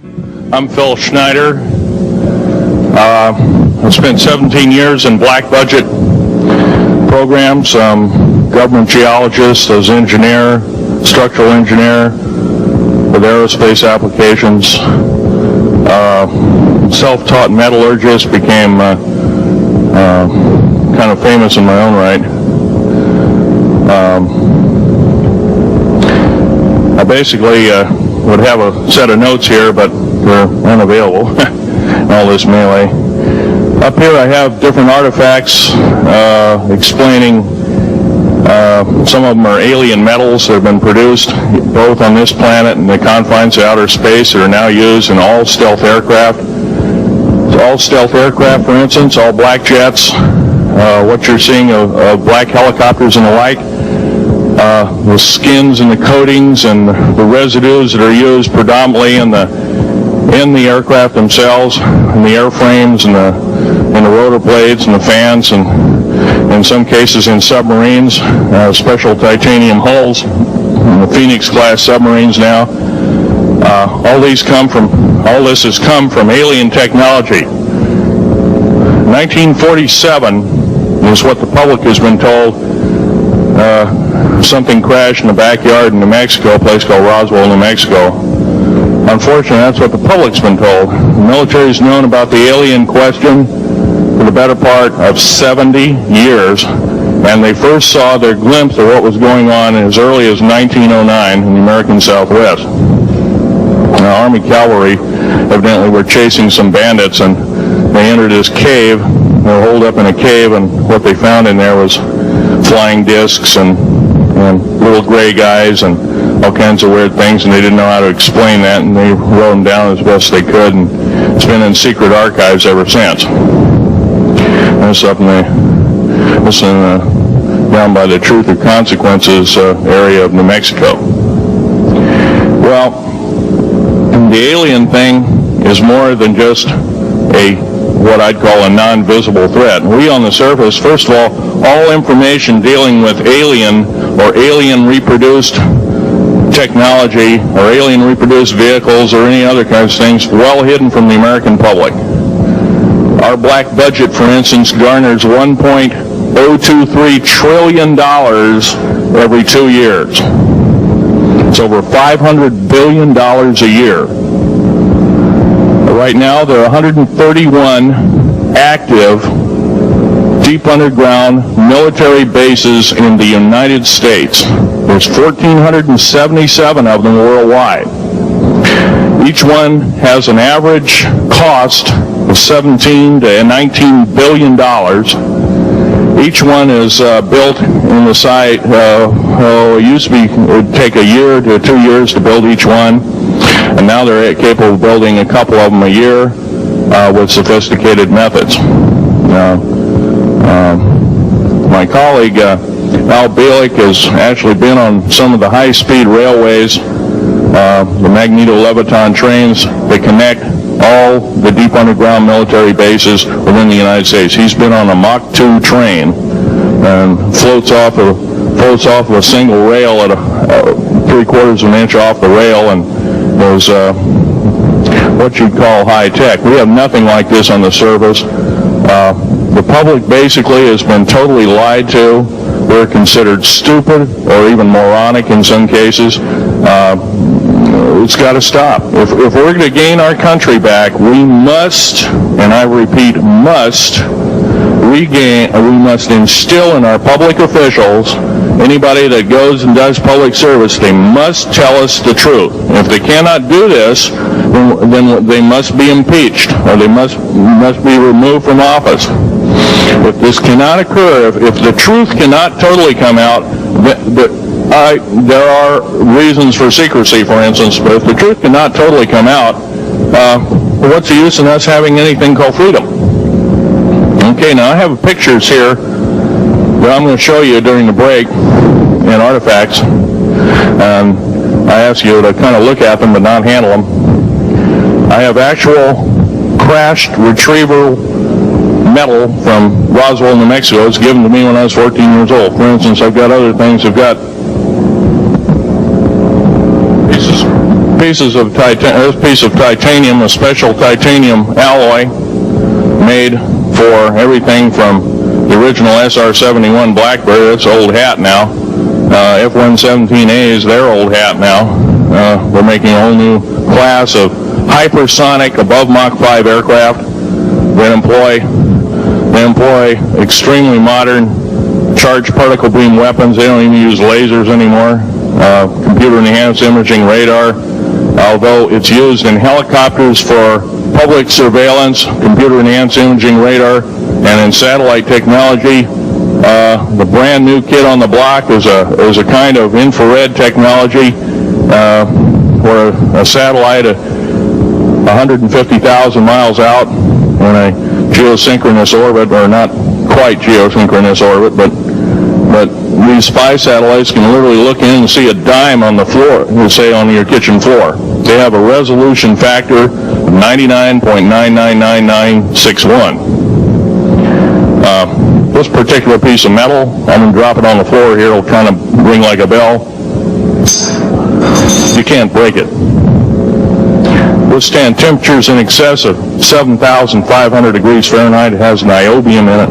I'm Phil Schneider. I spent 17 years in black budget programs, government geologist, as engineer, structural engineer with aerospace applications, self-taught metallurgist, became kind of famous in my own right. I basically would have a set of notes here, but they're unavailable. All this melee. Up here I have different artifacts explaining some of them are alien metals that have been produced both on this planet and the confines of outer space that are now used in all stealth aircraft. So all stealth aircraft, for instance, all black jets, what you're seeing of black helicopters and the like, the skins and the coatings and the residues that are used predominantly in the aircraft themselves, in the airframes and the rotor blades and the fans, and in some cases in submarines, special titanium hulls, in the Phoenix class submarines now. All this has come from alien technology. 1947 is what the public has been told. Something crashed in the backyard in New Mexico, a place called Roswell, New Mexico. Unfortunately, that's what the public's been told. The military's known about the alien question for the better part of 70 years, and they first saw their glimpse of what was going on as early as 1909 in the American Southwest. Now, Army cavalry evidently were chasing some bandits, and they entered this cave. They were holed up in a cave, and what they found in there was flying discs and little gray guys and all kinds of weird things, and they didn't know how to explain that, and they wrote them down as best they could, and it's been in secret archives ever since. That's up down by the Truth or Consequences area of New Mexico. Well, the alien thing is more than just what I'd call a non-visible threat. We on the surface, first of all information dealing with alien or alien reproduced technology or alien reproduced vehicles or any other kinds of things well hidden from the American public. Our black budget, for instance, garners $1.023 trillion every 2 years. It's over $500 billion a year. Right now, there are 131 active deep underground military bases in the United States. There's 1,477 of them worldwide. Each one has an average cost of $17 to $19 billion. Each one is built in the site. It used to be, it would take a year to 2 years to build each one, and now they're capable of building a couple of them a year with sophisticated methods. My colleague Al Bielek has actually been on some of the high-speed railways, the magneto-leviton trains that connect all the deep underground military bases within the United States. He's been on a Mach 2 train and floats off of a single rail at 3/4 of an inch off the rail, and is what you'd call high-tech. We have nothing like this on the surface. The public basically has been totally lied to. We're considered stupid or even moronic in some cases. It's got to stop. If we're going to gain our country back, we must, and I repeat, must instill in our public officials, anybody that goes and does public service, they must tell us the truth. If they cannot do this, then they must be impeached, or they must be removed from office. If this cannot occur, if the truth cannot totally come out, there are reasons for secrecy, for instance, but if the truth cannot totally come out, what's the use in us having anything called freedom? Okay, now I have pictures here that I'm going to show you during the break in artifacts, and I ask you to kind of look at them but not handle them. I have actual crashed retrieval metal from Roswell, New Mexico. It was given to me when I was 14 years old. For instance, I've got other things. I've got This piece of titanium, a special titanium alloy made for everything from the original SR-71 Blackberry. It's old hat now. F-117A is their old hat now. We're making a whole new class of hypersonic above Mach 5 aircraft that employ extremely modern charged particle beam weapons. They don't even use lasers anymore. Computer-enhanced imaging radar, although it's used in helicopters for public surveillance, computer-enhanced imaging radar, and in satellite technology. The brand new kid on the block is a kind of infrared technology where a satellite 150,000 miles out in a geosynchronous orbit, or not quite geosynchronous orbit, but these spy satellites can literally look in and see a dime on the floor, say on your kitchen floor. They have a resolution factor of 99.999961. This particular piece of metal, I'm going to drop it on the floor here, it'll kind of ring like a bell. You can't break it. Withstand temperatures in excess of 7,500 degrees Fahrenheit. It has niobium in it.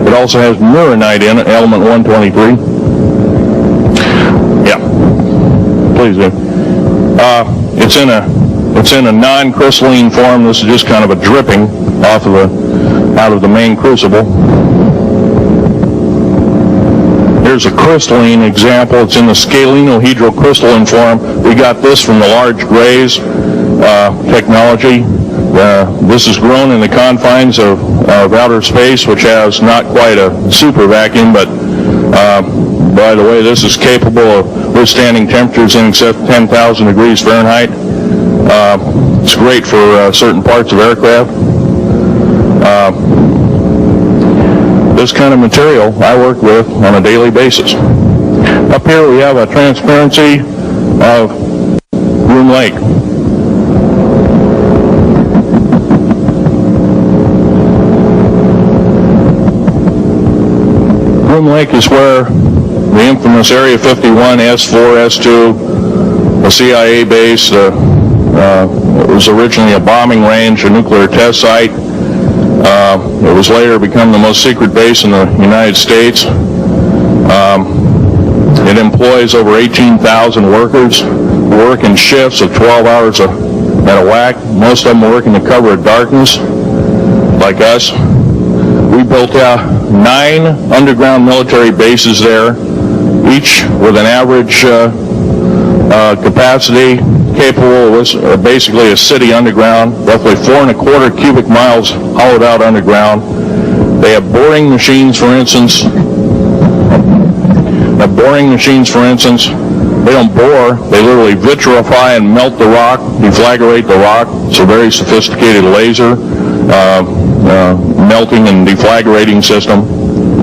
It also has murinite in it, element 123. Yeah, please do. It's in a non-crystalline form. This is just kind of a dripping out of the main crucible. Here's a crystalline example. It's in the scalenohedral-crystalline form. We got this from the large grays technology. This is grown in the confines of outer space, which has not quite a super vacuum, but by the way, this is capable of withstanding temperatures in excess of 10,000 degrees Fahrenheit. It's great for certain parts of aircraft. This kind of material I work with on a daily basis. Up here we have a transparency of Groom Lake. Groom Lake is where the infamous Area 51, S4, S2, a CIA base, it was originally a bombing range, a nuclear test site. It was later become the most secret base in the United States. It employs over 18,000 workers who work in shifts of 12 hours at a whack. Most of them work in the cover of darkness, like us. We built 9 underground military bases there, each with an average capacity capable of basically a city underground, roughly 4¼ cubic miles hollowed out underground. They have boring machines, for instance. They don't bore, they literally vitrify and melt the rock, deflagrate the rock. It's a very sophisticated laser melting and deflagrating system.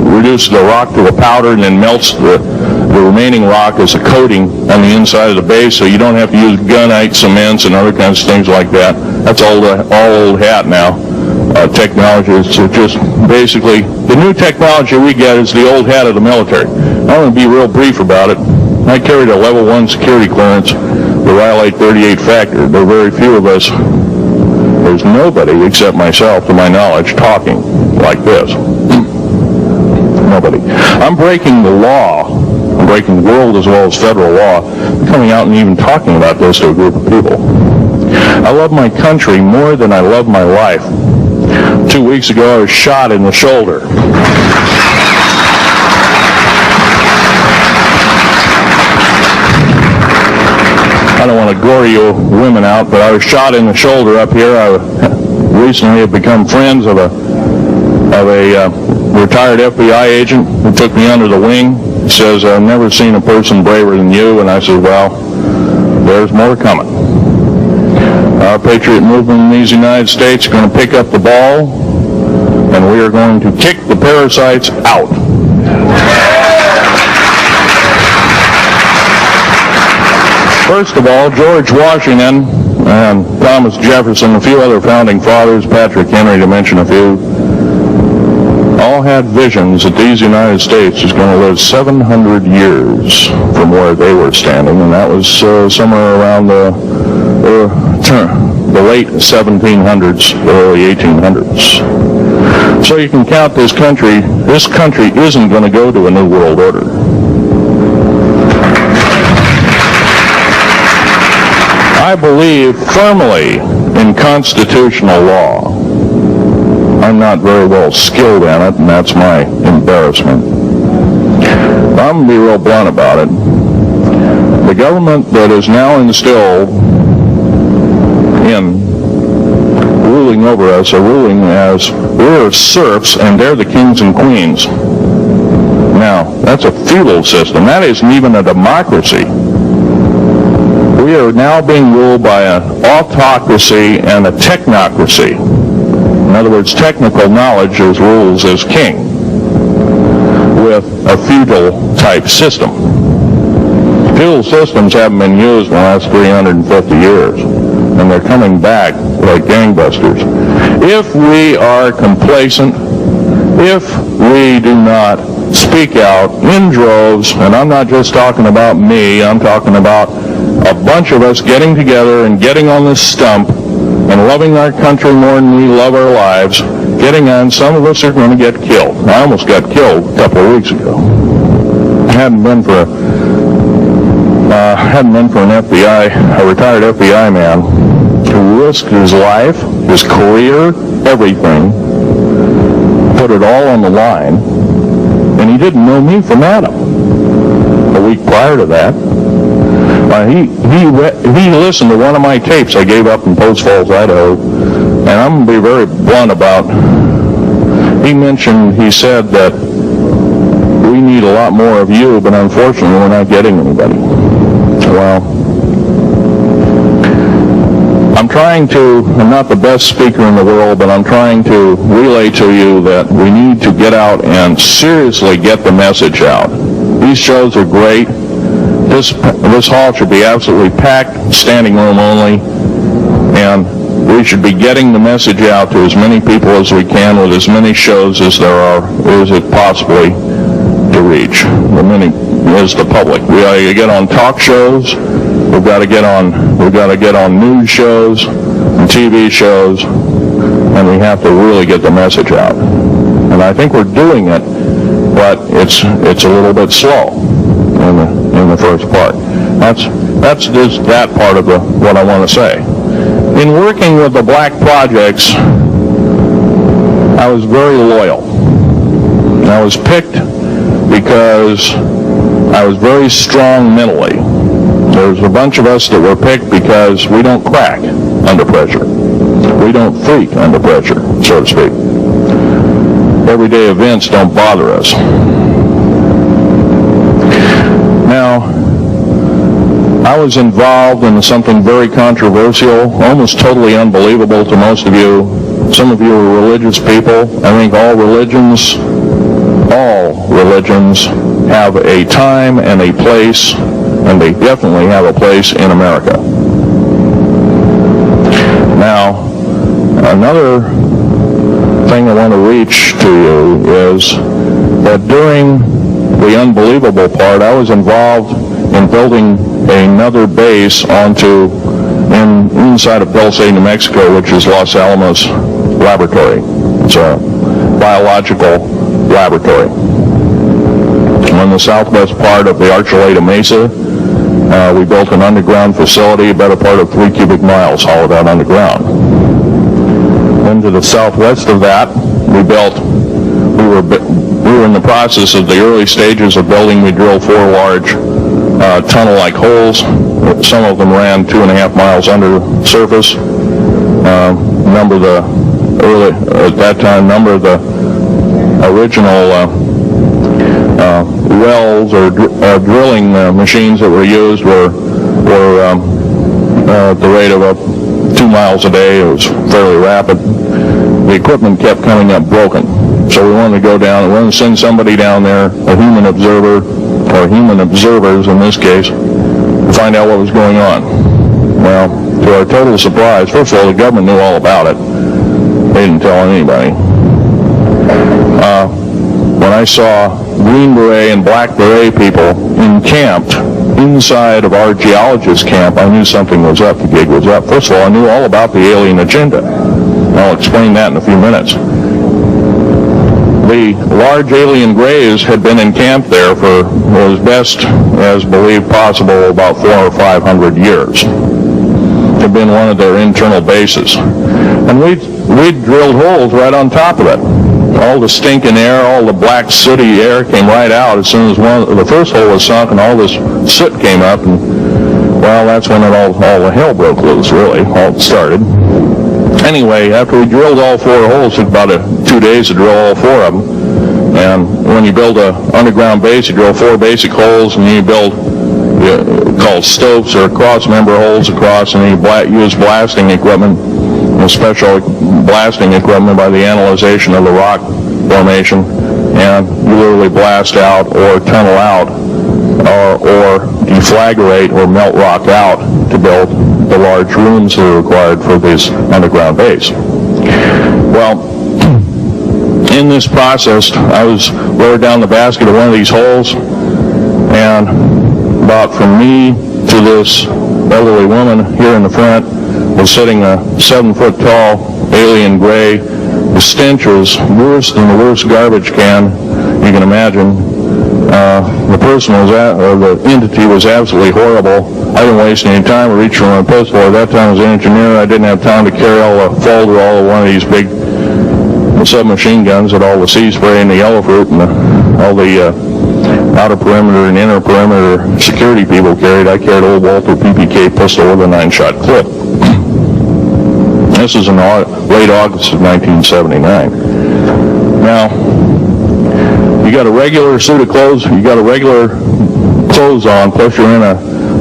Reduces the rock to a powder and then melts the remaining rock as a coating on the inside of the base, so you don't have to use gunite cements and other kinds of things like that. That's all old hat now. Technology is just basically, the new technology we get is the old hat of the military. I'm going to be real brief about it. I carried a level 1 security clearance, the Rhyolite 38 factor. There are very few of us. There's nobody except myself, to my knowledge, talking like this. Nobody. I'm breaking the law. I'm breaking world as well as federal law. I'm coming out and even talking about this to a group of people. I love my country more than I love my life. 2 weeks ago, I was shot in the shoulder. I don't want to gore you women out, but I was shot in the shoulder up here. I recently have become friends of a retired FBI agent who took me under the wing. He says, I've never seen a person braver than you. And I said, well, there's more coming. Our patriot movement in these United States is going to pick up the ball, and we are going to kick the parasites out. First of all, George Washington and Thomas Jefferson, a few other founding fathers, Patrick Henry to mention a few, all had visions that these United States is going to live 700 years from where they were standing, and that was somewhere around the late 1700s, early 1800s. So you can count this country isn't going to go to a new world order. I believe firmly in constitutional law. I'm not very well skilled in it, and that's my embarrassment. I'm going to be real blunt about it. The government that is now instilled in ruling over us are ruling as we're serfs and they're the kings and queens. Now, that's a feudal system. That isn't even a democracy. We are now being ruled by an autocracy and a technocracy. In other words, technical knowledge is rules as king with a feudal type system. Feudal systems haven't been used in the last 350 years, and they're coming back like gangbusters. If we are complacent, if we do not speak out in droves, and I'm not just talking about me, I'm talking about a bunch of us getting together and getting on this stump and loving our country more than we love our lives, getting on, some of us are going to get killed. I almost got killed a couple of weeks ago. Hadn't been for an FBI, a retired FBI man who risked his life, his career, everything, put it all on the line, and he didn't know me from Adam. A week prior to that, he listened to one of my tapes I gave up in Post Falls, Idaho, and I'm going to be very blunt about, he said that we need a lot more of you, but unfortunately we're not getting anybody. Well, I'm not the best speaker in the world, but I'm trying to relay to you that we need to get out and seriously get the message out. These shows are great. This hall should be absolutely packed, standing room only, and we should be getting the message out to as many people as we can with as many shows as there is it possibly to reach, as many as the public. We got to get on talk shows. We've got to get on news shows and TV shows, and we have to really get the message out. And I think we're doing it, but it's a little bit slow in the first part. That's just that part of what I want to say. In working with the black projects, I was very loyal. I was picked because I was very strong mentally. There's a bunch of us that were picked because we don't crack under pressure. We don't freak under pressure, so to speak. Everyday events don't bother us. Now, I was involved in something very controversial, almost totally unbelievable to most of you. Some of you are religious people. I think all religions have a time and a place, and they definitely have a place in America. Now, another thing I want to reach to you is that during the unbelievable part, I was involved in building another base inside of Dulce, New Mexico, which is Los Alamos Laboratory. It's a biological laboratory. On the southwest part of the Archuleta Mesa, we built an underground facility, about a part of 3 cubic miles hollowed out underground. Then to the southwest of that, we were in the process of the early stages of building. We drilled 4 large tunnel-like holes. Some of them ran 2.5 miles under surface. Number of the original wells or drilling machines that were used were at the rate of 2 miles a day. It was fairly rapid. The equipment kept coming up broken. So we wanted to go down, we wanted to send somebody down there, a human observer, or human observers in this case, to find out what was going on. Well, to our total surprise, first of all, the government knew all about it. They didn't tell anybody. when I saw Green Beret and Black Beret people encamped inside of our geologist camp, I knew something was up, the gig was up. First of all, I knew all about the alien agenda. I'll explain that in a few minutes. The large alien grays had been encamped there for, as best as believed possible, about 400 or 500 years. It had been one of their internal bases. And we'd drilled holes right on top of it. All the stinking air, all the black sooty air came right out as soon as the first hole was sunk, and all this soot came up, and well, that's when all the hell broke loose, really, all started. Anyway, after we drilled all 4 holes, it took about 2 days to drill all 4 of them. And when you build an underground base, you drill 4 basic holes, and then you build called stopes or cross-member holes across, and then you use blasting equipment, special blasting equipment by the analyzation of the rock formation, and you literally blast out or tunnel out or deflagrate or melt rock out to build the large rooms that are required for this underground base. Well, in this process, I was lowered down the basket of one of these holes, and about from me to this elderly woman here in the front was sitting a 7-foot-tall alien gray. The stench was worse than the worst garbage can you can imagine. The person was the entity was absolutely horrible. I didn't waste any time to reach for my pistol. At that time, as an engineer, I didn't have time to carry all the folder, all of one of these big submachine guns that all the sea spray and the yellow fruit and all the outer perimeter and inner perimeter security people carried. I carried old Walter PPK pistol with a 9-shot clip. This is in late August of 1979. Now, you got a regular suit of clothes, you got a regular clothes on, plus you're in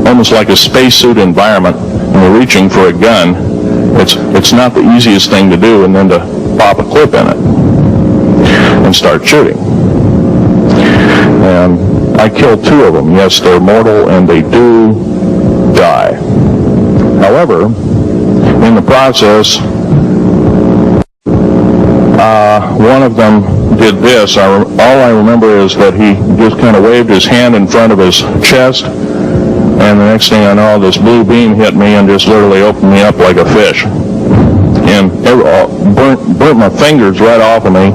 almost like a spacesuit environment, and you're reaching for a gun. It's not the easiest thing to do, and then to pop a clip in it and start shooting. And I killed 2 of them. Yes, they're mortal, and they do die. However, in the process, one of them did this. All I remember is that he just kind of waved his hand in front of his chest, and the next thing I know, this blue beam hit me and just literally opened me up like a fish, and burnt my fingers right off of me.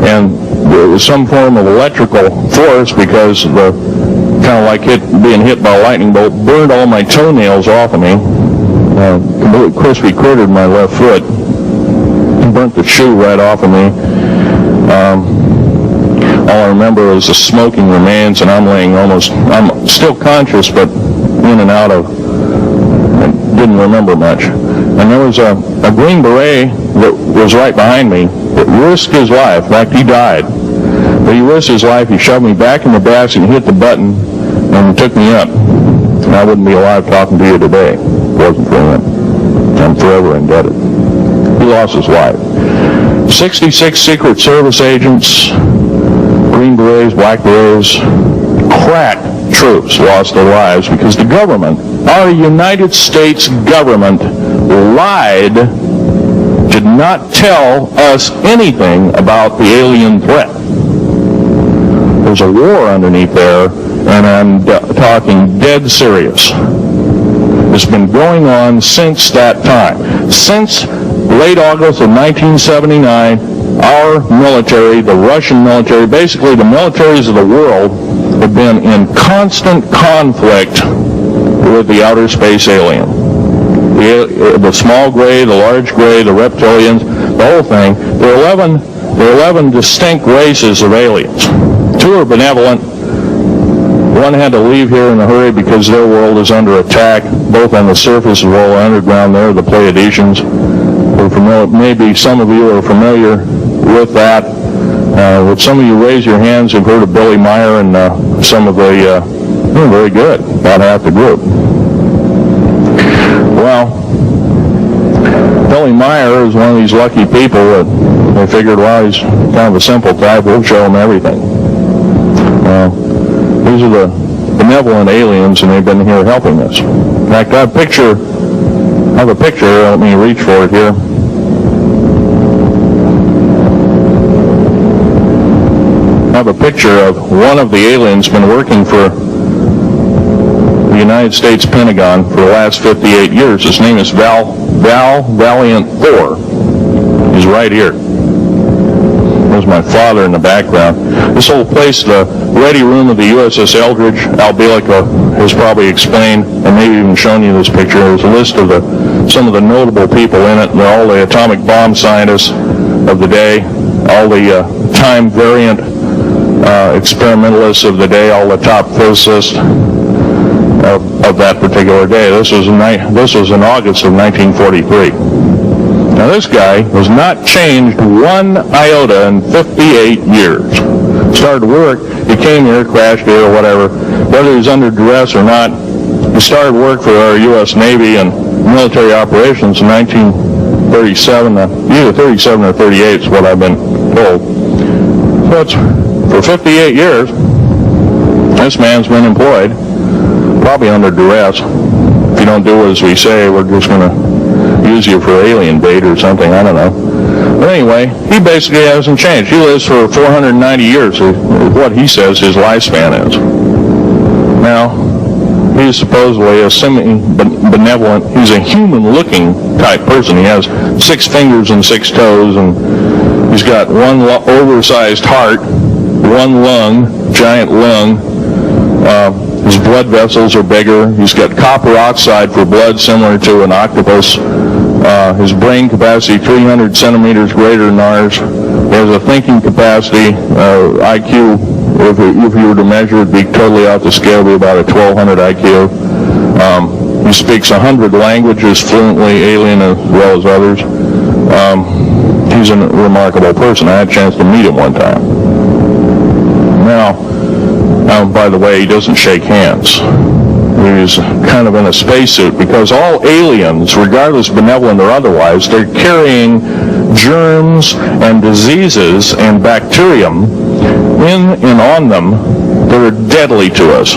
And there was some form of electrical force, because the kind of like being hit by a lightning bolt burned all my toenails off of me. Completely crispy crittered my left foot, burnt the shoe right off of me. All I remember is the smoking remains, and I'm still conscious, but in and out of, I didn't remember much. And there was a Green Beret that was right behind me that risked his life. In fact, he died. But he risked his life. He shoved me back in the basket and hit the button and took me up. And I wouldn't be alive talking to you today if it wasn't for him. I'm forever indebted. He lost his life. 66 Secret Service agents, Green Berets, Black Berets, crack troops lost their lives because the government, our United States government, lied, did not tell us anything about the alien threat. There's a war underneath there, and I'm talking dead serious. It's been going on since that time. Since late August of 1979, our military, the Russian military, basically the militaries of the world, have been in constant conflict with the outer space alien. The small gray, the large gray, the reptilians, the whole thing. There are 11 distinct races of aliens. 2 are benevolent. One had to leave here in a hurry because their world is under attack, both on the surface as well as underground. They're the Pleiadians. Maybe some of you are familiar with that. Would some of you raise your hands who've heard of Billy Meyer and some of the, very good, about half the group. Well, Billy Meyer is one of these lucky people that they figured, well, he's kind of a simple type, we'll show him everything. These are the benevolent aliens, and they've been here helping us. In fact, I have a picture, let me reach for it here. have a picture of one of the aliens been working for the United States Pentagon for the last 58 years. His name is Valiant Thor. He's right here. There's my father in the background. This whole place, the ready room of the USS Eldridge, Al Bielika has probably explained and maybe even shown you this picture. There's a list of some of the notable people in it. They're all the atomic bomb scientists of the day, all the time variant experimentalists of the day, all the top physicists of that particular day. This was in August of 1943. Now this guy has not changed one iota in 58 years. Started work, he came here, crashed here or whatever, whether he's under duress or not. He started work for our U.S. Navy and military operations in 1937, either 37 or 38 is what I've been told. So it's, for 58 years, this man's been employed, probably under duress. If you don't do as we say, we're just going to use you for alien bait or something, I don't know. But anyway, he basically hasn't changed. He lives for 490 years, is what he says his lifespan is. Now, he's supposedly a semi-benevolent, he's a human-looking type person. He has 6 fingers and 6 toes, and he's got one oversized heart, one lung, giant lung. His blood vessels are bigger. He's got copper oxide for blood, similar to an octopus. His brain capacity 300 centimeters greater than ours. He has a thinking capacity, IQ, if you were to measure it, be totally off the scale, be about a 1200 IQ. He speaks 100 languages fluently, alien as well as others. He's a remarkable person. I had a chance to meet him one time. Now, by the way, he doesn't shake hands. He's kind of in a spacesuit because all aliens, regardless benevolent or otherwise, they're carrying germs and diseases and bacterium in and on them that are deadly to us.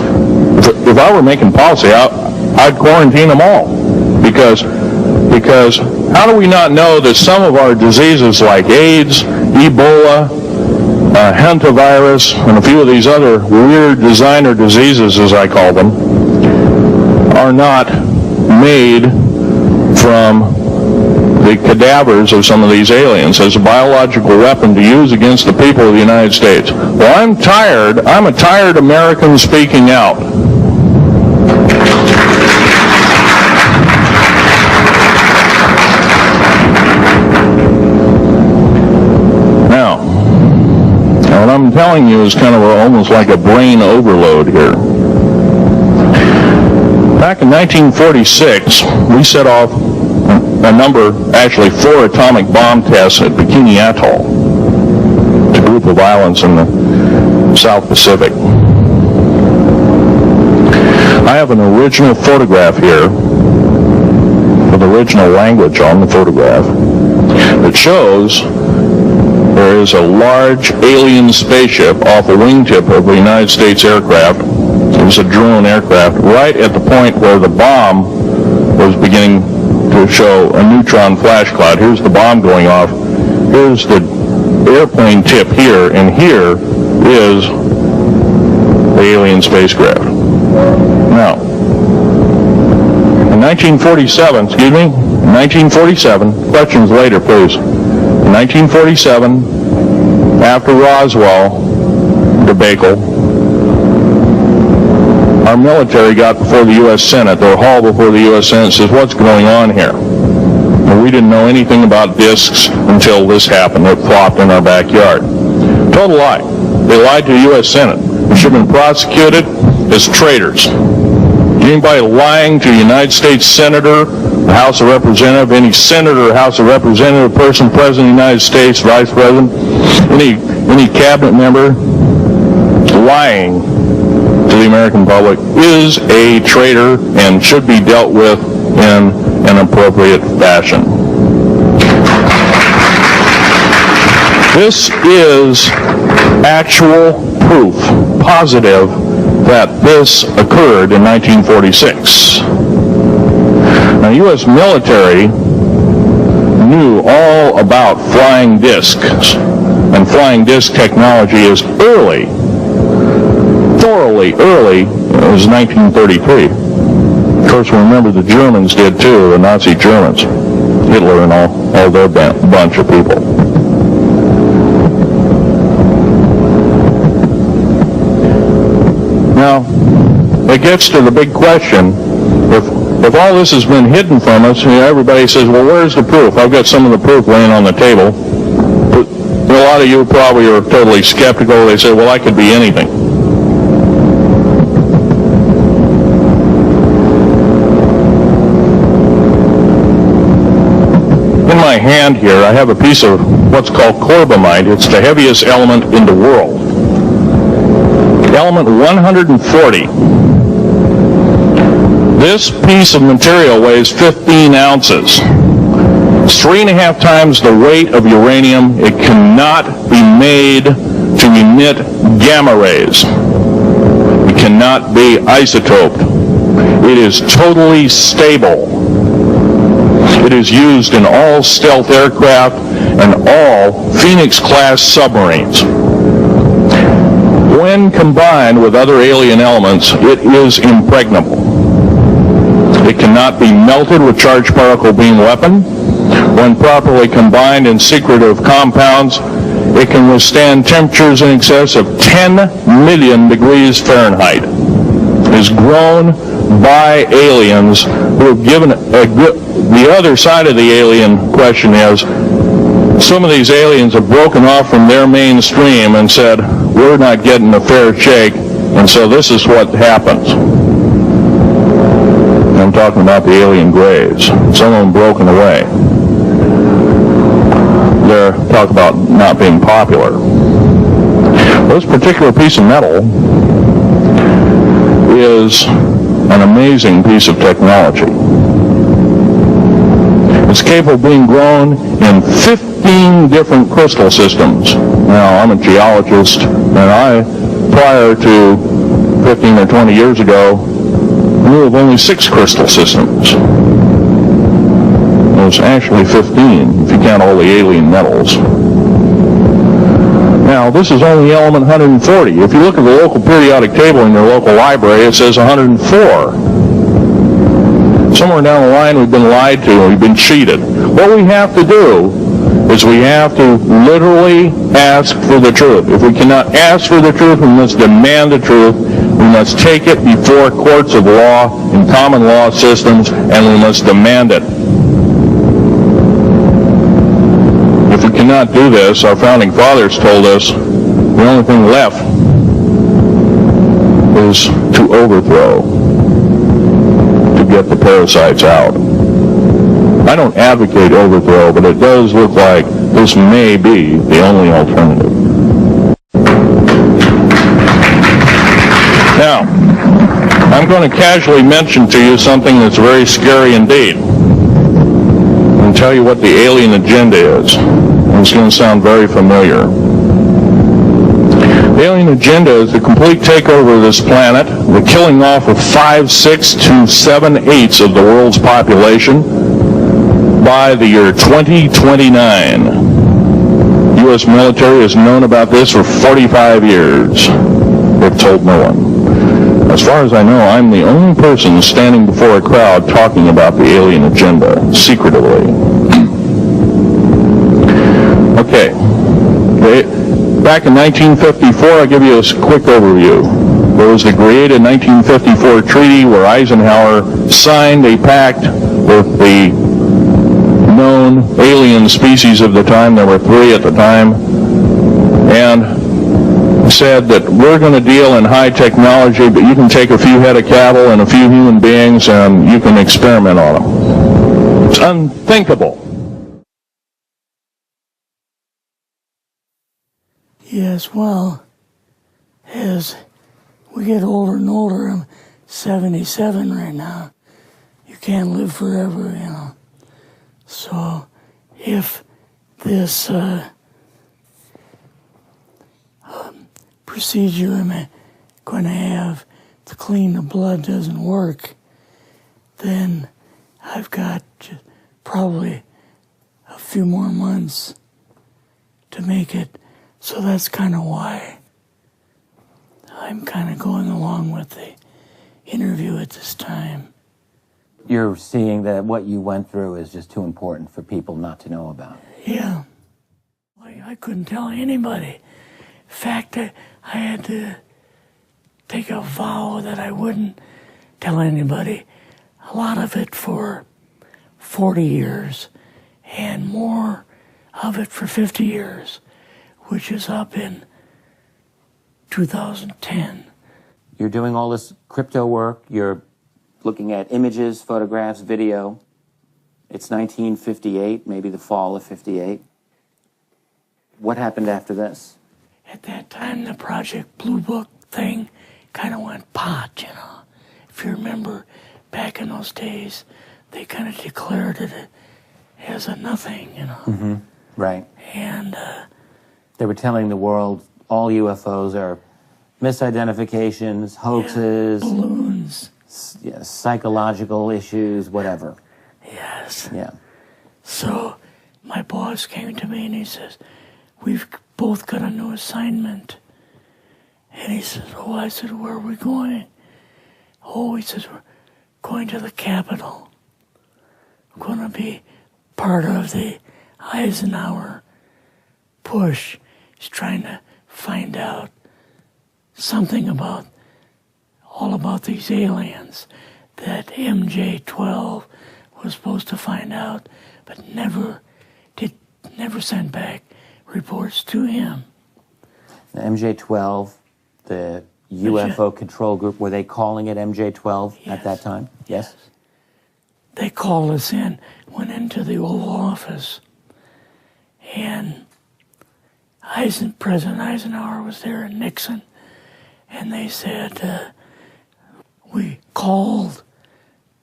If I were making policy, I'd quarantine them all because how do we not know that some of our diseases like AIDS, Ebola, hantavirus, and a few of these other weird designer diseases, as I call them, are not made from the cadavers of some of these aliens as a biological weapon to use against the people of the United States. Well, I'm a tired American speaking out. Now, what I'm telling you is kind of almost like a brain overload here. Back in 1946, we set off actually 4 atomic bomb tests at Bikini Atoll. It's a group of islands in the South Pacific. I have an original photograph here with original language on the photograph that shows there is a large alien spaceship off the wingtip of the United States aircraft. It was a drone aircraft right at the point where the bomb was beginning to show a neutron flash cloud. Here's the bomb going off. Here's the airplane tip here, and here is the alien spacecraft. Now, in 1947, questions later, please. In 1947, after Roswell debacle, our military got before the U.S. Senate, their hall before the U.S. Senate, says, what's going on here? And we didn't know anything about discs until this happened. It flopped in our backyard. Total lie. They lied to the U.S. Senate. They should have been prosecuted as traitors. Anybody lying to a United States Senator, the House of Representatives, any Senator, House of Representative, person, President of the United States, Vice President, any cabinet member lying to the American public is a traitor and should be dealt with in an appropriate fashion. This is actual proof, positive, that this occurred in 1946. Now, U.S. military knew all about flying discs. and flying disc technology as early, thoroughly early, as 1933. Of course, remember the Germans did too, the Nazi Germans, Hitler and all their bunch of people. Now, it gets to the big question. If all this has been hidden from us, everybody says, well, where's the proof? I've got some of the proof laying on the table. But a lot of you probably are totally skeptical. They say, well, I could be anything. In my hand here, I have a piece of what's called corbamite. It's the heaviest element in the world. Element 140. This piece of material weighs 15 ounces. It's 3.5 times the weight of uranium. It cannot be made to emit gamma rays. It cannot be isotoped. It is totally stable. It is used in all stealth aircraft and all Phoenix-class submarines. When combined with other alien elements, it is impregnable. It cannot be melted with charged particle beam weapon. When properly combined in secretive compounds, it can withstand temperatures in excess of 10 million degrees Fahrenheit. It is grown by aliens who have given the other side of the alien question is, some of these aliens have broken off from their mainstream and said, we're not getting a fair shake, and so this is what happens. I'm talking about the alien graves. Some of them broken away. They're talk about not being popular. This particular piece of metal is an amazing piece of technology. It's capable of being grown in 15 different crystal systems. Now, I'm a geologist, and prior to 15 or 20 years ago, knew of only 6 crystal systems. There's actually 15, if you count all the alien metals. Now, this is only element 140. If you look at the local periodic table in your local library, it says 104. Somewhere down the line, we've been lied to and we've been cheated. What we have to do is we have to literally ask for the truth. If we cannot ask for the truth, we must demand the truth. We must take it before courts of law in common law systems, and we must demand it. If we cannot do this, our founding fathers told us the only thing left is to overthrow, to get the parasites out. I don't advocate overthrow, but it does look like this may be the only alternative. Now, I'm going to casually mention to you something that's very scary indeed, and tell you what the alien agenda is. It's going to sound very familiar. The alien agenda is the complete takeover of this planet, the killing off of 5/6 to 7/8 of the world's population by the year 2029. U.S. military has known about this for 45 years. They've told no one. As far as I know, I'm the only person standing before a crowd talking about the alien agenda, secretively. Okay. Back in 1954, I'll give you a quick overview. There was the created 1954 treaty where Eisenhower signed a pact with the known alien species of the time. There were 3 at the time. And said that we're going to deal in high technology, but you can take a few head of cattle and a few human beings and you can experiment on them. It's unthinkable. Yes, well, as we get older and older, I'm 77 right now. You can't live forever, you know. So if this procedure I'm going to have to clean the blood doesn't work, then I've got probably a few more months to make it So that's kind of why I'm kind of going along with the interview at this time. You're seeing that what you went through is just too important for people not to know about. Yeah. I couldn't tell anybody. In fact, I had to take a vow that I wouldn't tell anybody. A lot of it for 40 years and more of it for 50 years, which is up in 2010. You're doing all this crypto work. You're looking at images, photographs, video. It's 1958, maybe the fall of 58. What happened after this? At that time, the Project Blue Book thing kind of went pot, you know. If you remember, back in those days, they kind of declared it as a nothing, you know. Mm-hmm. Right. And they were telling the world all UFOs are misidentifications, hoaxes, balloons. Psychological issues, whatever. Yes. Yeah. So my boss came to me and he says, we've both got a new assignment. And he says, oh, I said, where are we going? Oh, he says, we're going to the Capitol. We're going to be part of the Eisenhower push. He's trying to find out something about all about these aliens that MJ-12 was supposed to find out, but never sent back reports to him. The MJ-12, the UFO control group, were they calling it MJ-12 Yes. at that time? Yes. They called us in, went into the Oval Office, and President Eisenhower was there and Nixon, and they said, we called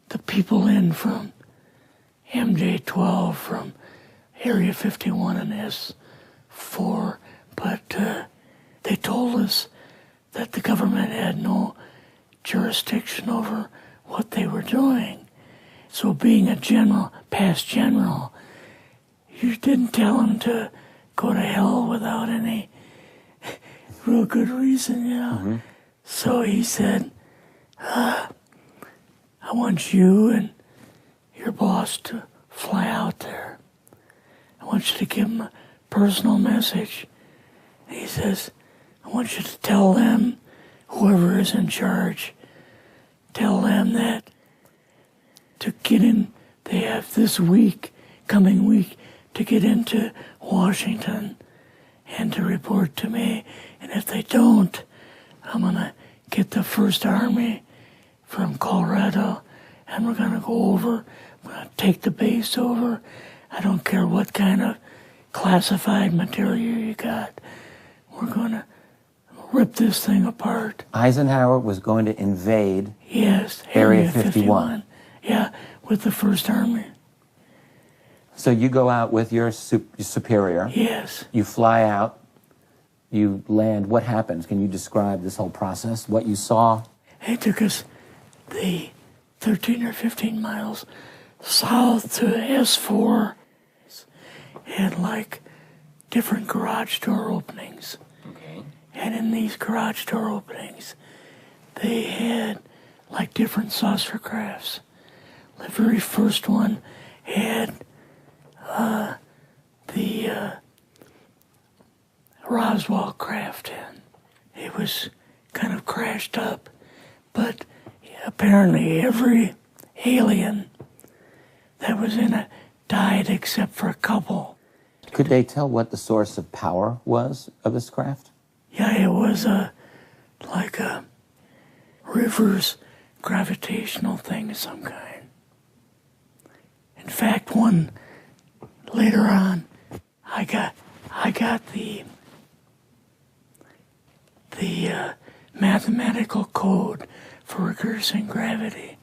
the people in from MJ-12 from Area 51 and S4, but they told us that the government had no jurisdiction over what they were doing. So being a general, past general, you didn't tell them to go to hell without any real good reason, you know. Mm-hmm. So he said, I want you and your boss to fly out there. I want you to give them a personal message. And he says, I want you to tell them, whoever is in charge, tell them that to get in, they have this week, coming week, to get into Washington and to report to me. And if they don't, I'm going to get the First Army from Colorado, and we're going to go over, we're going to take the base over. I don't care what kind of classified material you got. We're going to rip this thing apart. Eisenhower was going to invade Area 51. Yeah, with the First Army. So you go out with your superior. Yes. You fly out. You land. What happens? Can you describe this whole process, what you saw? It took us the 13 or 15 miles south to S4. Had like different garage door openings. Okay. And in these garage door openings, they had like different saucer crafts. The very first one had the Roswell craft in. It was kind of crashed up, but apparently every alien that was in it died except for a couple. Could they tell what the source of power was of this craft? Yeah, it was like a reverse gravitational thing of some kind. In fact, one later on, I got the mathematical code for reversing gravity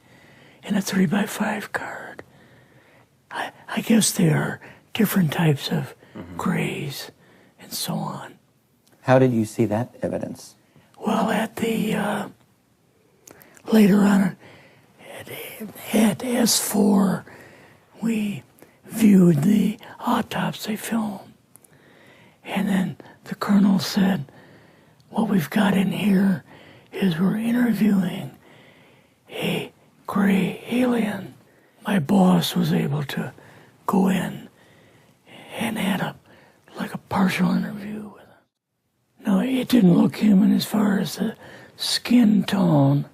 in a 3x5 card. I guess there are different types of grays and so on. How did you see that evidence? Well, at the later on at S4, we viewed the autopsy film, and then the colonel said, what we've got in here is we're interviewing a gray alien. My boss was able to go in and had a partial interview with him. No, it didn't look human as far as the skin tone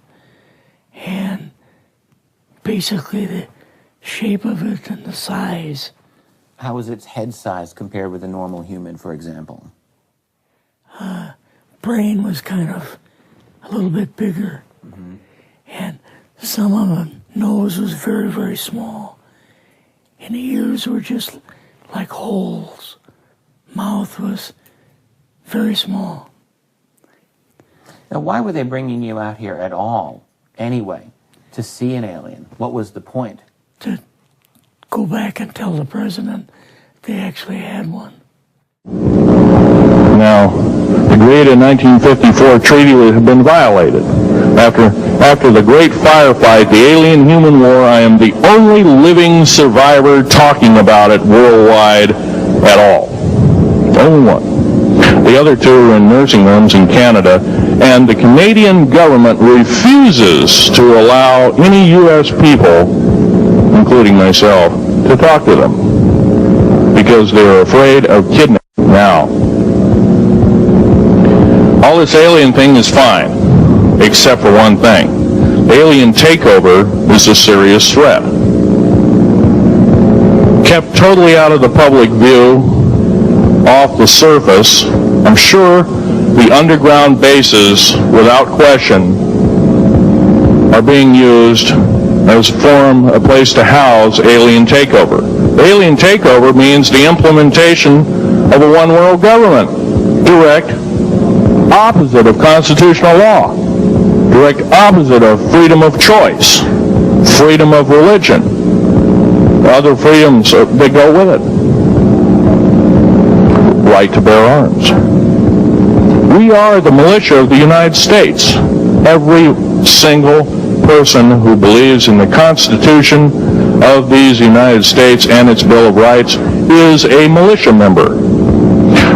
and basically the shape of it and the size. How was its head size compared with a normal human, for example? Brain was kind of a little bit bigger. And some of the nose was very, very small. And the ears were just like holes. Mouth was very small. Now, why were they bringing you out here at all, anyway, to see an alien? What was the point? To go back and tell the president they actually had one. Now, the created 1954 treaty had been violated. After the great firefight, the alien-human war, I am the only living survivor talking about it worldwide at all. Only one. The other two are in nursing homes in Canada, and the Canadian government refuses to allow any U.S. people, including myself, to talk to them because they're afraid of kidnapping. Now, all this alien thing is fine, except for one thing. Alien takeover is a serious threat. Kept totally out of the public view, off the surface, I'm sure the underground bases, without question, are being used as a place to house alien takeover. Alien takeover means the implementation of a one-world government. Direct opposite of constitutional law. Direct opposite of freedom of choice, freedom of religion, other freedoms that go with it. Right to bear arms. We are the militia of the United States. Every single person who believes in the Constitution of these United States and its Bill of Rights is a militia member.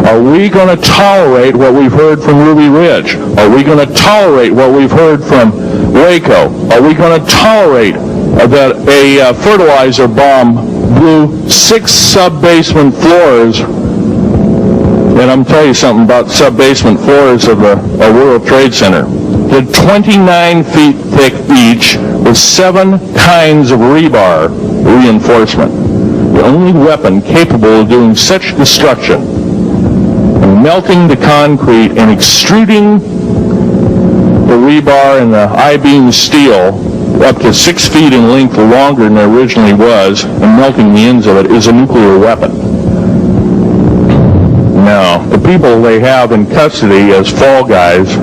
Are we going to tolerate what we've heard from Ruby Ridge? Are we going to tolerate what we've heard from Waco? Are we going to tolerate that a fertilizer bomb blew 6 sub-basement floors? And I'm telling you something about sub-basement floors of a World Trade Center. They're 29 feet thick each with 7 kinds of rebar reinforcement. The only weapon capable of doing such destruction and melting the concrete and extruding the rebar and the I-beam steel up to 6 feet in length longer than it originally was and melting the ends of it is a nuclear weapon. Now, the people they have in custody as fall guys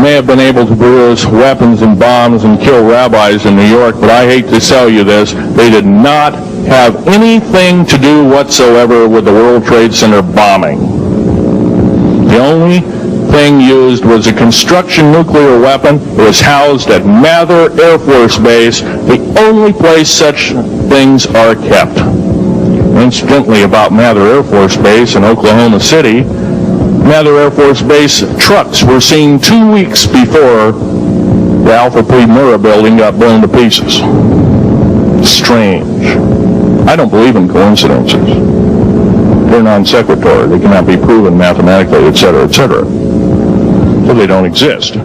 may have been able to produce weapons and bombs and kill rabbis in New York, but I hate to tell you this, they did not have anything to do whatsoever with the World Trade Center bombing. The only thing used was a construction nuclear weapon. It was housed at Mather Air Force Base, the only place such things are kept. Incidentally, about Mather Air Force Base in Oklahoma City, Mather Air Force Base trucks were seen 2 weeks before the Alpha P. Murrah building got blown to pieces. Strange. I don't believe in coincidences. They're non sequitur. They cannot be proven mathematically, etc., etc. So they don't exist.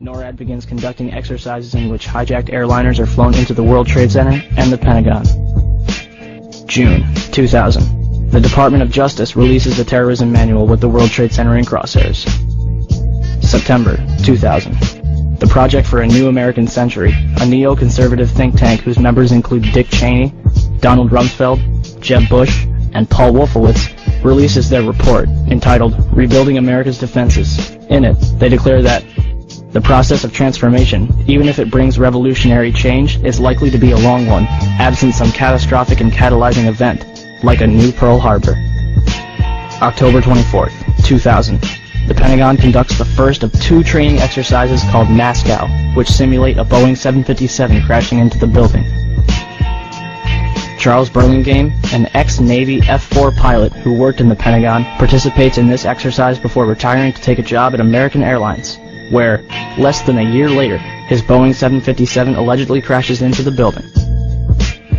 NORAD begins conducting exercises in which hijacked airliners are flown into the World Trade Center and the Pentagon. June 2000. The Department of Justice releases a terrorism manual with the World Trade Center in crosshairs. September 2000. The Project for a New American Century, a neo-conservative think tank whose members include Dick Cheney, Donald Rumsfeld, Jeb Bush, and Paul Wolfowitz, releases their report entitled Rebuilding America's Defenses. In it, they declare that the process of transformation, even if it brings revolutionary change, is likely to be a long one, absent some catastrophic and catalyzing event, like a new Pearl Harbor. October 24th, 2000. the Pentagon conducts the first of 2 training exercises called Moscow, which simulate a Boeing 757 crashing into the building. Charles Burlingame, an ex-Navy F-4 pilot who worked in the Pentagon, participates in this exercise before retiring to take a job at American Airlines, where, less than a year later, his Boeing 757 allegedly crashes into the building.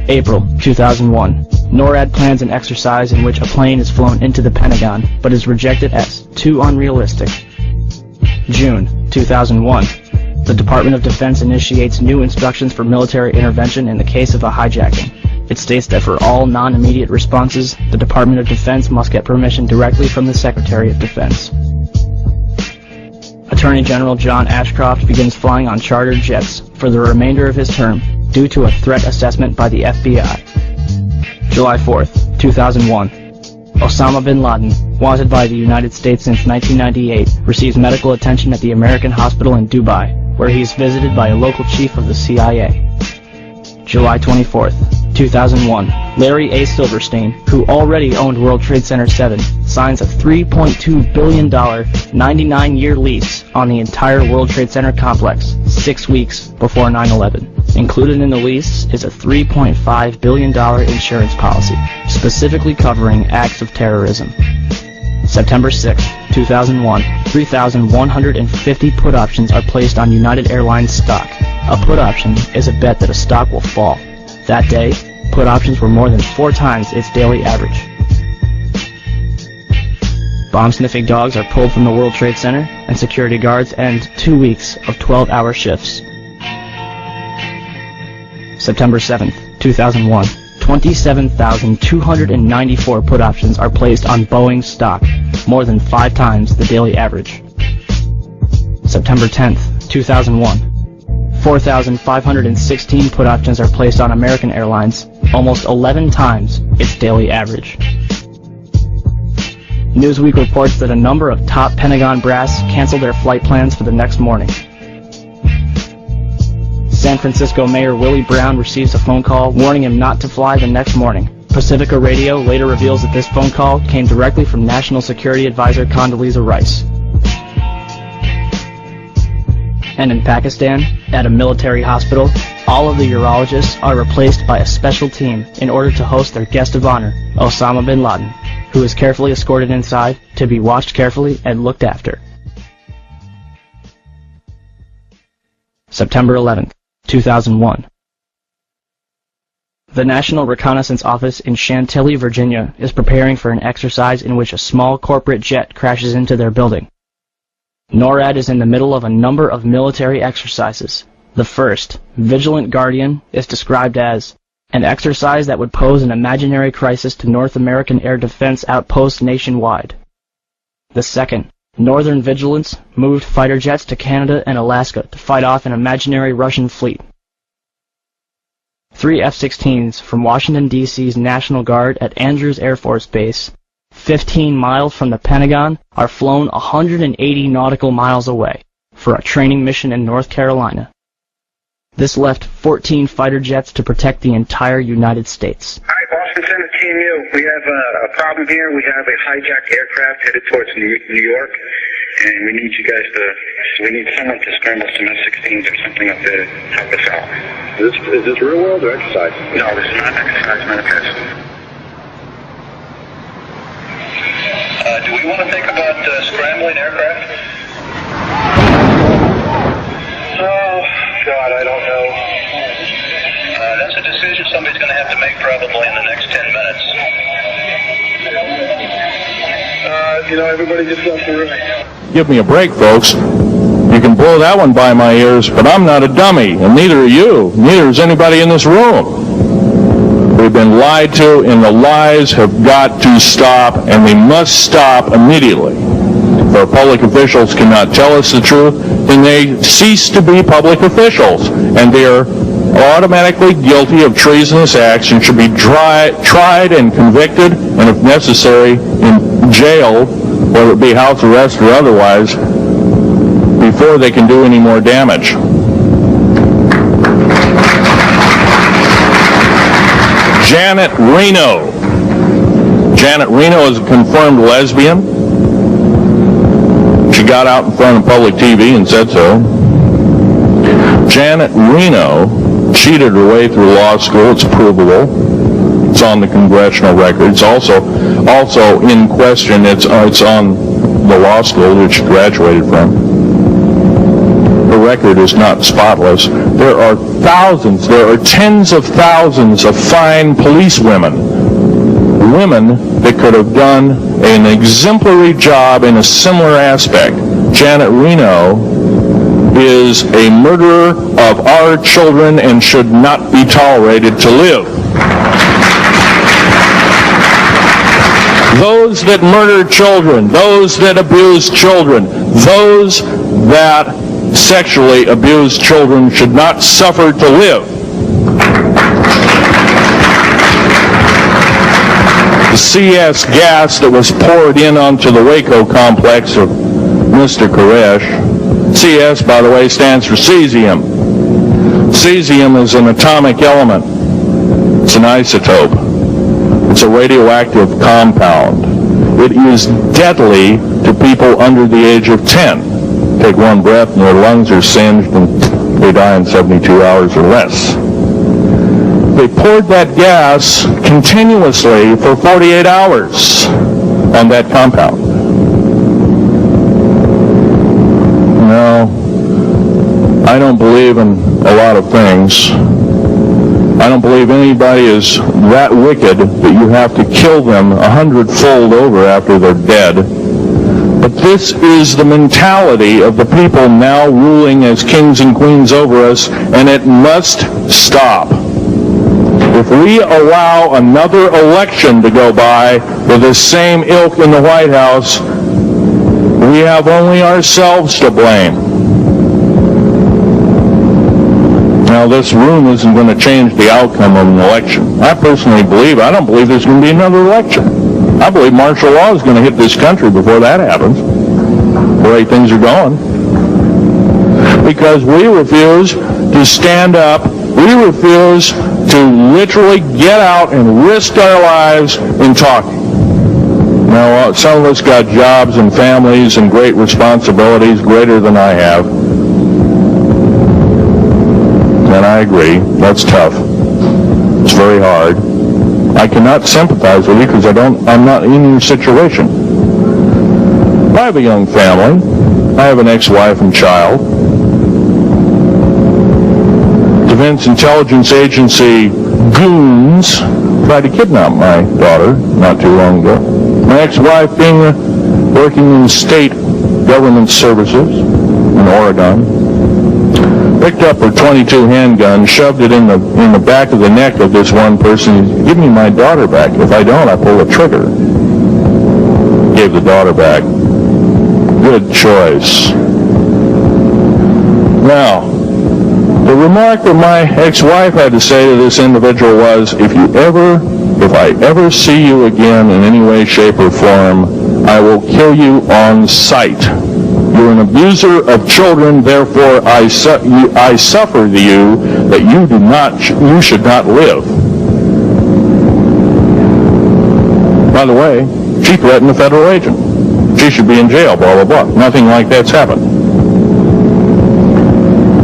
April 2001. NORAD plans an exercise in which a plane is flown into the Pentagon, but is rejected as too unrealistic. June 2001. The Department of Defense initiates new instructions for military intervention in the case of a hijacking. It states that for all non-immediate responses, the Department of Defense must get permission directly from the Secretary of Defense. Attorney General John Ashcroft begins flying on chartered jets for the remainder of his term due to a threat assessment by the FBI. July 4th, 2001. Osama bin Laden, wanted by the United States since 1998, receives medical attention at the American hospital in Dubai, where he is visited by a local chief of the CIA. July 24th, 2001. Larry A. Silverstein, who already owned World Trade Center 7, signs a $3.2 billion 99-year lease on the entire World Trade Center complex 6 weeks before 9/11. Included in the lease is a $3.5 billion insurance policy, specifically covering acts of terrorism. September 6, 2001, 3,150 put options are placed on United Airlines stock. A put option is a bet that a stock will fall. That day, put options were more than 4 times its daily average. Bomb-sniffing dogs are pulled from the World Trade Center, and security guards end 2 weeks of 12-hour shifts. September 7th, 2001. 27,294 put options are placed on Boeing stock, more than 5 times the daily average. September 10th, 2001. 4,516 put options are placed on American Airlines, almost 11 times its daily average. Newsweek reports that a number of top Pentagon brass canceled their flight plans for the next morning. San Francisco Mayor Willie Brown receives a phone call warning him not to fly the next morning. Pacifica Radio later reveals that this phone call came directly from National Security Advisor Condoleezza Rice. And in Pakistan, at a military hospital, all of the urologists are replaced by a special team in order to host their guest of honor, Osama bin Laden, who is carefully escorted inside to be watched carefully and looked after. September 11th, 2001. The National Reconnaissance Office in Chantilly, Virginia, is preparing for an exercise in which a small corporate jet crashes into their building. NORAD is in the middle of a number of military exercises. The first, Vigilant Guardian, is described as an exercise that would pose an imaginary crisis to North American air defense outposts nationwide. The second, Northern Vigilance, moved fighter jets to Canada and Alaska to fight off an imaginary Russian fleet. 3 F-16s from Washington, D.C.'s National Guard at Andrews Air Force Base, 15 miles from the Pentagon, are flown 180 nautical miles away for a training mission in North Carolina. This left 14 fighter jets to protect the entire United States. Hi, Boston Center, Team U. We have a problem here. We have a hijacked aircraft headed towards New York, and we need you guys we need someone to scramble some F-16s or something up there to help us out. Is this real world or exercise? No, this is not exercise manifest. Do we want to think about scrambling aircraft? Oh, God, I don't know. That's a decision somebody's going to have to make probably in the next 10 minutes. Everybody just left the room. Give me a break, folks. You can blow that one by my ears, but I'm not a dummy, and neither are you. Neither is anybody in this room. We've been lied to, and the lies have got to stop, and they must stop immediately. If our public officials cannot tell us the truth, then they cease to be public officials, and they are automatically guilty of treasonous acts and should be tried and convicted, and if necessary, in jail, whether it be house arrest or otherwise, before they can do any more damage. Janet Reno. Janet Reno is a confirmed lesbian. got out in front of public TV and said so. Janet Reno cheated her way through law school. It's provable. It's on the congressional record. It's also in question. It's on the law school that she graduated from. The record is not spotless. There are thousands, there are tens of thousands of fine policewomen, women that could have done an exemplary job in a similar aspect. Janet Reno is a murderer of our children and should not be tolerated to live. Those that murder children, those that abuse children, those that sexually abused children should not suffer to live. The CS gas that was poured in onto the Waco complex of Mr. Koresh, CS, by the way, stands for cesium. Cesium is an atomic element. It's an isotope. It's a radioactive compound. It is deadly to people under the age of 10. Take one breath and their lungs are singed and they die in 72 hours or less. They poured that gas continuously for 48 hours on that compound. No, I don't believe in a lot of things. I don't believe anybody is that wicked that you have to kill them 100-fold over after they're dead. But this is the mentality of the people now ruling as kings and queens over us, and it must stop. If we allow another election to go by with the same ilk in the White House, we have only ourselves to blame. Now, this room isn't going to change the outcome of an election. I personally I don't believe there's going to be another election. I believe martial law is going to hit this country before that happens, the way things are going. Because we refuse to stand up, we refuse to literally get out and risk our lives in talking. Now, some of us got jobs and families and great responsibilities, greater than I have. And I agree, that's tough. It's very hard. I cannot sympathize with you because I'm not in your situation. I have a young family. I have an ex-wife and child. Defense Intelligence Agency goons tried to kidnap my daughter not too long ago. My ex-wife working in state government services in Oregon, picked up her .22 handgun, shoved it in the back of the neck of this one person. Give me my daughter back. If I don't, I pull the trigger. Gave the daughter back. Good choice. Now, the remark that my ex-wife had to say to this individual was, if I ever see you again in any way, shape, or form, I will kill you on sight. You're an abuser of children, therefore I suffer to you that you should not live. By the way, she threatened a federal agent. She should be in jail, blah, blah, blah. Nothing like that's happened.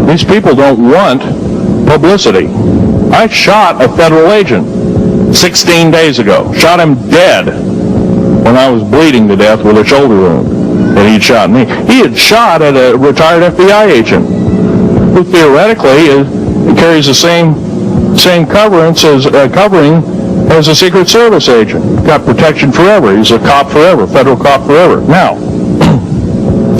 These people don't want publicity. I shot a federal agent 16 days ago. Shot him dead when I was bleeding to death with a shoulder wound. And he'd shot me. He had shot at a retired FBI agent who theoretically carries the same covering as a Secret Service agent. Got protection forever. He's a cop forever, federal cop forever. Now,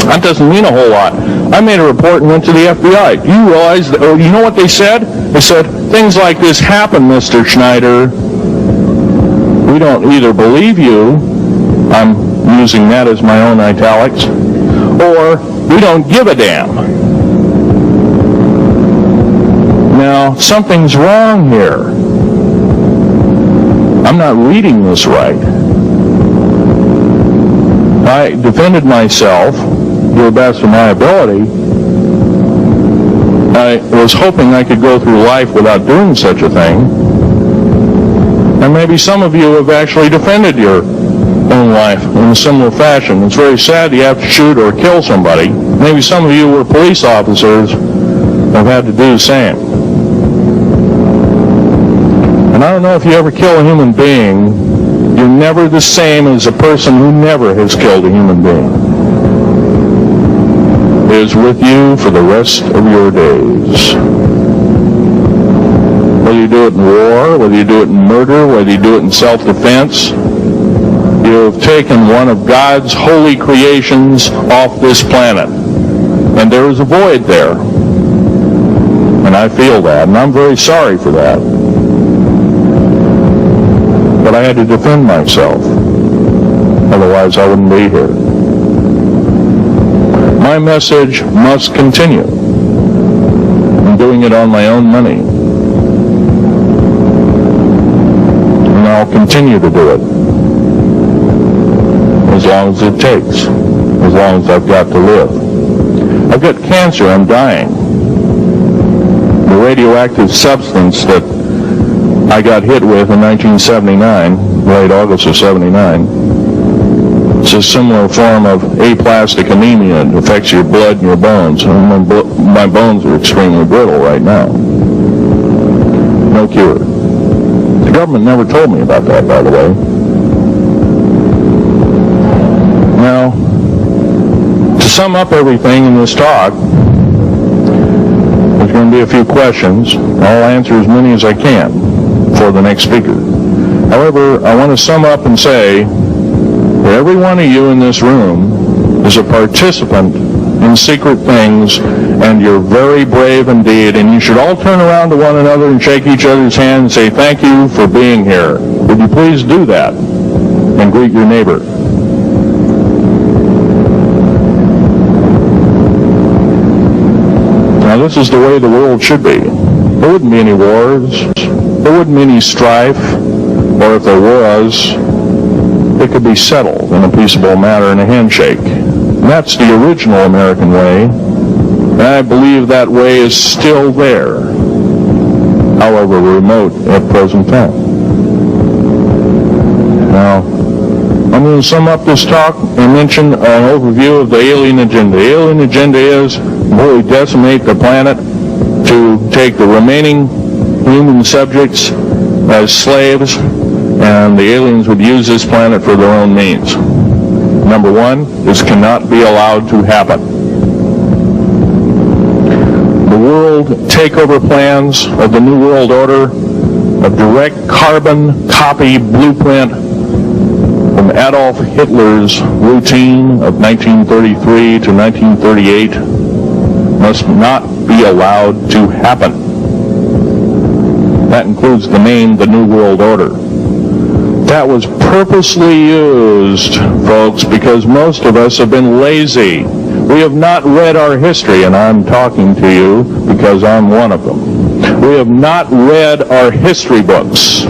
that doesn't mean a whole lot. I made a report and went to the FBI. Do you realize, you know what they said? They said, things like this happen, Mr. Schneider. We don't either believe you, I'm using that as my own italics, or we don't give a damn. Now, something's wrong here. I'm not reading this right. I defended myself to the best of my ability. I was hoping I could go through life without doing such a thing. And maybe some of you have actually defended your own life in a similar fashion. It's very sad you have to shoot or kill somebody. Maybe some of you were police officers have had to do the same. And I don't know if you ever kill a human being, you're never the same as a person who never has killed a human being. It is with you for the rest of your days. Whether you do it in war, whether you do it in murder, whether you do it in self-defense, you have taken one of God's holy creations off this planet. And there is a void there. And I feel that, and I'm very sorry for that. But I had to defend myself. Otherwise, I wouldn't be here. My message must continue. I'm doing it on my own money. And I'll continue to do it. As long as it takes. As long as I've got to live. I've got cancer. I'm dying. The radioactive substance that I got hit with in 1979, late August of 79, it's a similar form of aplastic anemia. It affects your blood and your bones. And my bones are extremely brittle right now. No cure. The government never told me about that, by the way. Now, to sum up everything in this talk, there's going to be a few questions. I'll answer as many as I can for the next speaker. However, I want to sum up and say that every one of you in this room is a participant in secret things, and you're very brave indeed, and you should all turn around to one another and shake each other's hand and say, thank you for being here. Would you please do that and greet your neighbor? Now, this is the way the world should be. There wouldn't be any wars. There wouldn't be any strife. Or if there was, it could be settled in a peaceable manner in a handshake. And that's the original American way. And I believe that way is still there, however remote at present time. Now, I'm going to sum up this talk and mention an overview of the alien agenda. The alien agenda is really decimate the planet to take the remaining human subjects as slaves, and the aliens would use this planet for their own means. Number one, this cannot be allowed to happen. The world takeover plans of the New World Order, a direct carbon copy blueprint from Adolf Hitler's routine of 1933 to 1938, must not be allowed to happen. That includes the name, the New World Order. That was purposely used, folks, because most of us have been lazy. We have not read our history, and I'm talking to you because I'm one of them. We have not read our history books.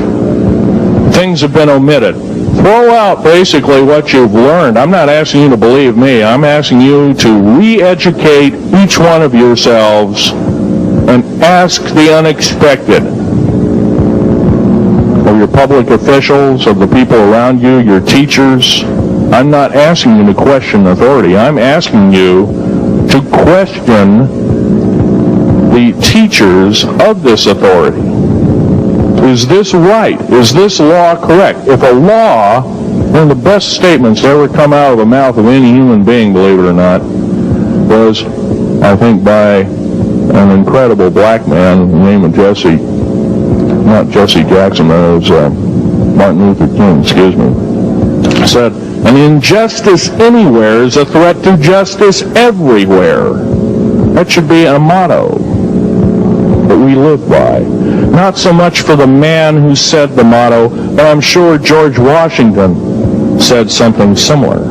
Things have been omitted. Throw out basically what you've learned. I'm not asking you to believe me. I'm asking you to re-educate each one of yourselves and ask the unexpected of your public officials, of the people around you, your teachers. I'm not asking you to question authority. I'm asking you to question the teachers of this authority. Is this right? Is this law correct? If a law, one of the best statements to ever come out of the mouth of any human being, believe it or not, was, I think, by an incredible black man named of Jesse, not Jesse Jackson, it was Martin Luther King, excuse me, said, an injustice anywhere is a threat to justice everywhere. That should be a motto that we live by. Not so much for the man who said the motto, but I'm sure George Washington said something similar.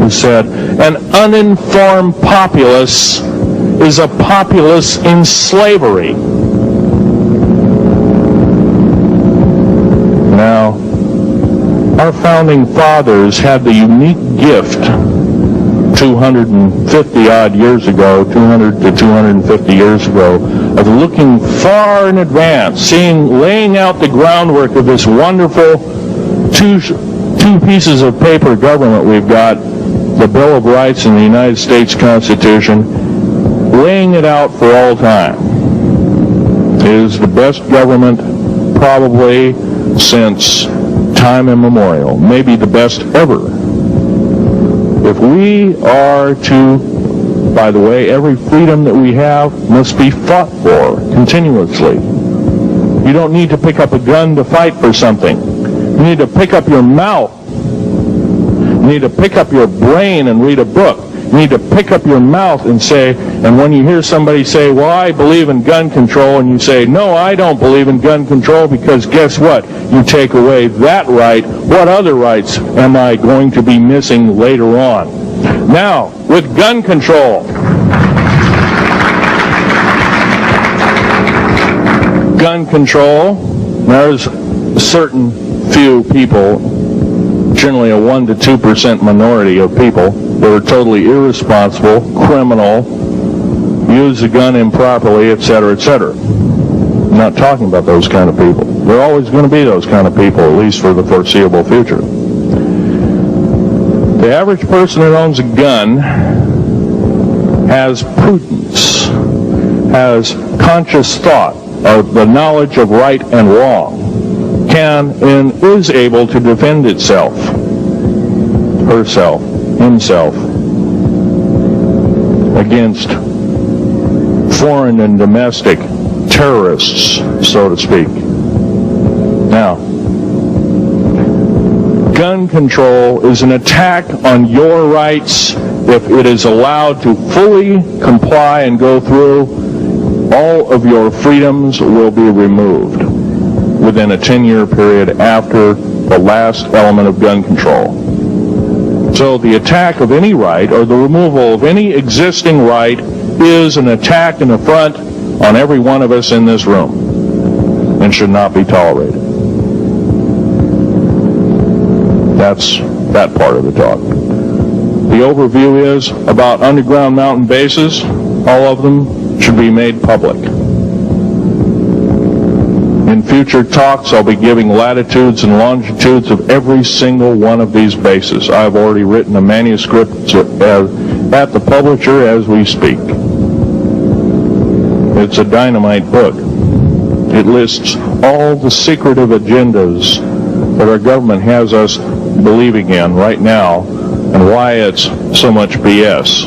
He said, an uninformed populace is a populace in slavery. Now, our founding fathers had the unique gift 250 odd years ago, 200 to 250 years ago, of looking far in advance, laying out the groundwork of this wonderful 2 two pieces of paper government we've got, the Bill of Rights and the United States Constitution, laying it out for all time. It is the best government probably since time immemorial, maybe the best ever. If we are to, by the way, every freedom that we have must be fought for continuously. You don't need to pick up a gun to fight for something. You need to pick up your mouth. You need to pick up your brain and read a book. You need to pick up your mouth and say, and when you hear somebody say, well, I believe in gun control, and you say, no, I don't believe in gun control, because guess what? You take away that right. What other rights am I going to be missing later on? Now, with gun control, there's a certain few people, generally a 1 to 2% minority of people, that are totally irresponsible, criminal, use the gun improperly, etc., etc. I'm not talking about those kind of people. There are always going to be those kind of people, at least for the foreseeable future. The average person that owns a gun has prudence, has conscious thought of the knowledge of right and wrong, can and is able to defend itself, herself, himself, against foreign and domestic terrorists, so to speak. Now, gun control is an attack on your rights. If it is allowed to fully comply and go through, all of your freedoms will be removed within a 10-year period after the last element of gun control. So the attack of any right, or the removal of any existing right, is an attack and affront on every one of us in this room, and should not be tolerated. That's that part of the talk. The overview is about underground mountain bases. All of them should be made public. In future talks, I'll be giving latitudes and longitudes of every single one of these bases. I've already written a manuscript at the publisher as we speak. It's a dynamite book. It lists all the secretive agendas that our government has us believing in right now, and why it's so much BS.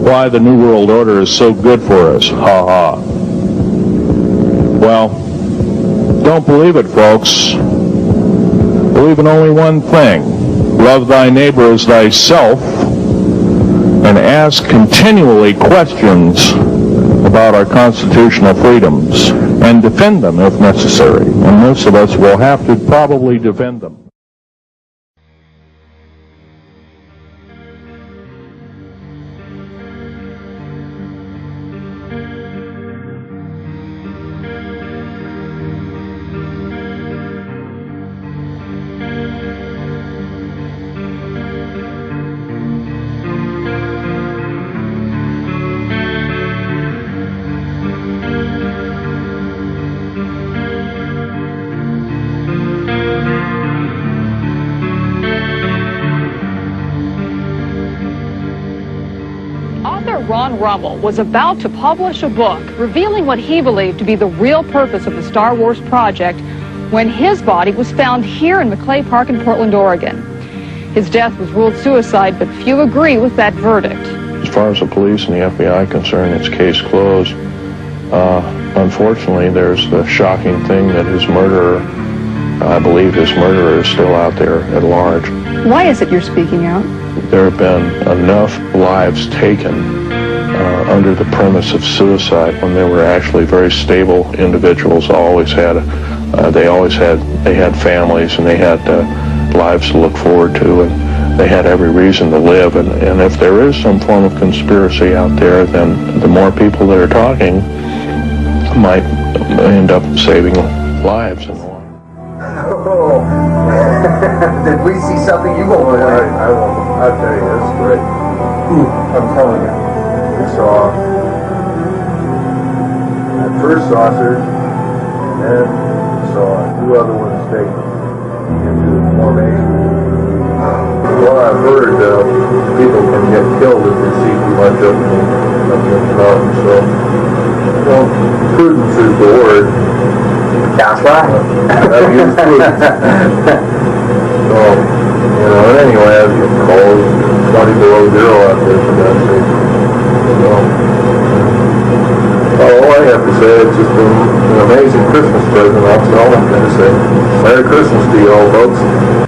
Why the New World Order is so good for us. Ha ha. Well, don't believe it, folks. Believe in only one thing. Love thy neighbor as thyself, and ask continually questions about our constitutional freedoms, and defend them if necessary. And most of us will have to probably defend them. Ron Rummel was about to publish a book revealing what he believed to be the real purpose of the Star Wars project when his body was found here in McClay Park in Portland, Oregon. His death was ruled suicide, but few agree with that verdict. As far as the police and the FBI are concerned, it's case closed. Unfortunately, there's the shocking thing that his murderer, I believe his murderer is still out there at large. Why is it you're speaking out? There have been enough lives taken under the premise of suicide when they were actually very stable individuals. They had families, and they had lives to look forward to, and they had every reason to live. And if there is some form of conspiracy out there, then the more people that are talking might end up saving lives in the long run. Oh, did we see something you won't believe? I won't. I'll tell you, that's great. I'm telling you. We saw that first saucer, and saw two other ones taken into the formation. Well, I've heard people can get killed if they see too much of them up in the mountains, so, well, prudence is the word. That's right. I've used prudence. So, you know, and anyway, I was getting cold, 20 below zero out there for that sake. So, all I have to say, it's just been an amazing Christmas present, that's all I'm going to say. Merry Christmas to you all, folks.